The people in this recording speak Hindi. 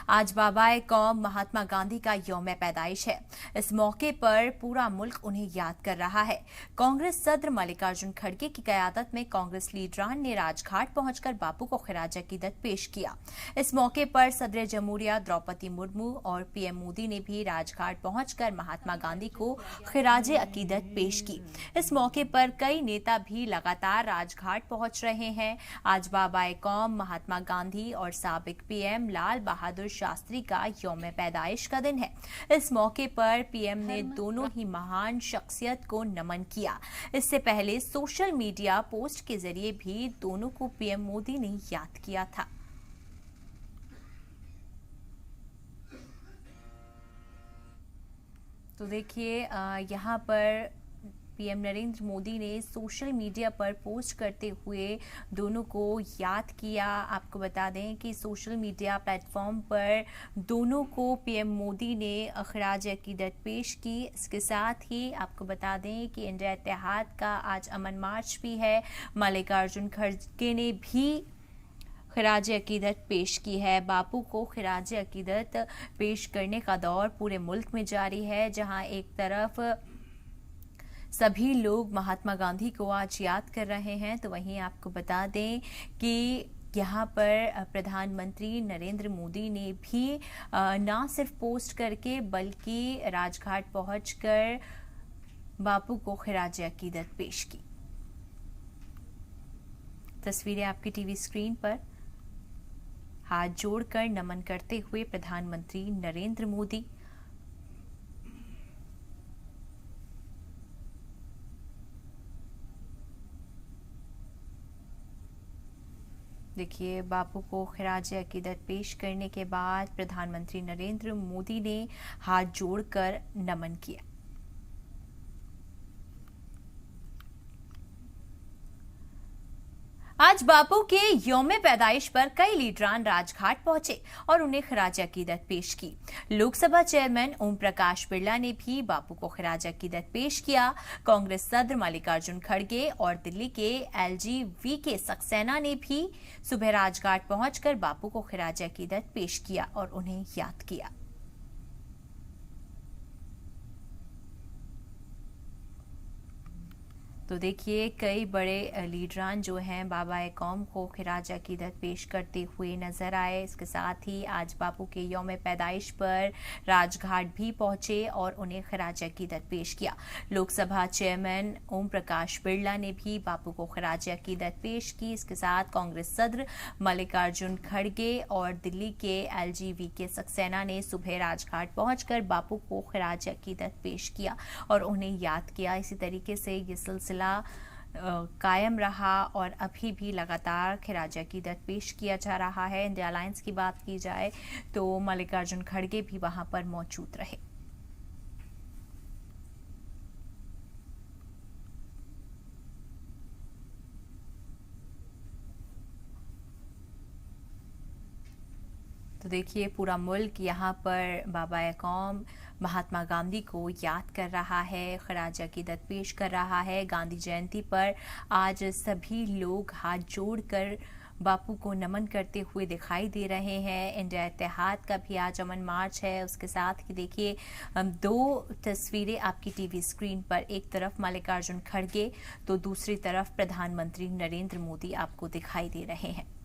आज बाबाए कौम महात्मा गांधी का यौम पैदाइश है। इस मौके पर पूरा मुल्क उन्हें याद कर रहा है। कांग्रेस सदर मल्लिकार्जुन खड़गे की क़यादत में कांग्रेस लीडरान ने राजघाट पहुंचकर बापू को खिराज अकीदत पेश किया। इस मौके पर सदर जमहूरिया द्रौपदी मुर्मू और पीएम मोदी ने भी राजघाट पहुंचकर महात्मा गांधी को खिराज अकीदत पेश की। इस मौके पर कई नेता भी लगातार राजघाट पहुंच रहे हैं। आज बाबाए कौम महात्मा गांधी और साबिक पीएम लाल बहादुर शास्त्री का यौम पैदाइश का दिन है। इस मौके पर पीएम ने दोनों ही महान शख्सियत को नमन किया। इससे पहले सोशल मीडिया पोस्ट के जरिए भी दोनों को पीएम मोदी ने याद किया था। तो देखिए यहाँ पर पीएम नरेंद्र मोदी ने सोशल मीडिया पर पोस्ट करते हुए दोनों को याद किया। आपको बता दें कि सोशल मीडिया प्लेटफॉर्म पर दोनों को पीएम मोदी ने खिराज अकीदत पेश की। इसके साथ ही आपको बता दें कि इंडिया इत्तेहाद का आज अमन मार्च भी है। मल्लिकार्जुन खड़गे ने भी खिराज अकीदत पेश की है। बापू को खिराज अकीदत पेश करने का दौर पूरे मुल्क में जारी है, जहां एक तरफ सभी लोग महात्मा गांधी को आज याद कर रहे हैं, तो वहीं आपको बता दें कि यहाँ पर प्रधानमंत्री नरेंद्र मोदी ने भी ना सिर्फ पोस्ट करके बल्कि राजघाट पहुंचकर बापू को खिराज अकीदत पेश की। तस्वीरें आपकी टीवी स्क्रीन पर। हाथ जोड़कर नमन करते हुए प्रधानमंत्री नरेंद्र मोदी। देखिए, बापू को खिराज अकीदत पेश करने के बाद प्रधानमंत्री नरेंद्र मोदी ने हाथ जोड़कर नमन किया। आज बापू के यौम पैदाइश पर कई लीडरान राजघाट पहुंचे और उन्हें खिराज अकीदत पेश की। लोकसभा चेयरमैन ओम प्रकाश बिरला ने भी बापू को खिराज अकीदत पेश किया। कांग्रेस सदर मल्लिकार्जुन खड़गे और दिल्ली के LGV सक्सेना ने भी सुबह राजघाट पहुंचकर बापू को खिराज अकीदत पेश किया और उन्हें याद किया। तो देखिए, कई बड़े लीडरान जो हैं बाबाए कौम को खिराज अकीदत पेश करते हुए नजर आए। इसके साथ ही आज बापू के यौम पैदाइश पर राजघाट भी पहुंचे और उन्हें खिराज अकीदत पेश किया। लोकसभा चेयरमैन ओम प्रकाश बिरला ने भी बापू को खिराज अकीदत पेश की। इसके साथ कांग्रेस सदर मल्लिकार्जुन खड़गे और दिल्ली के LGV सक्सेना ने सुबह राजघाट पहुंचकर बापू को खिराज अकीदत पेश किया और उन्हें याद किया। इसी तरीके से ये सिलसिला कायम रहा और अभी भी लगातार खिराज अकीदत पेश किया जा रहा है। इंडिया अलायंस की बात की जाए तो मल्लिकार्जुन खड़गे भी वहां पर मौजूद रहे। तो देखिए, पूरा मुल्क यहाँ पर बाबाए कौम महात्मा गांधी को याद कर रहा है, खिराज अकीदत पेश कर रहा है। गांधी जयंती पर आज सभी लोग हाथ जोड़कर बापू को नमन करते हुए दिखाई दे रहे हैं। इंडिया इत्तेहाद का भी आज अमन मार्च है। उसके साथ ही देखिए, दो तस्वीरें आपकी टीवी स्क्रीन पर। एक तरफ मल्लिकार्जुन खड़गे तो दूसरी तरफ प्रधानमंत्री नरेंद्र मोदी आपको दिखाई दे रहे हैं।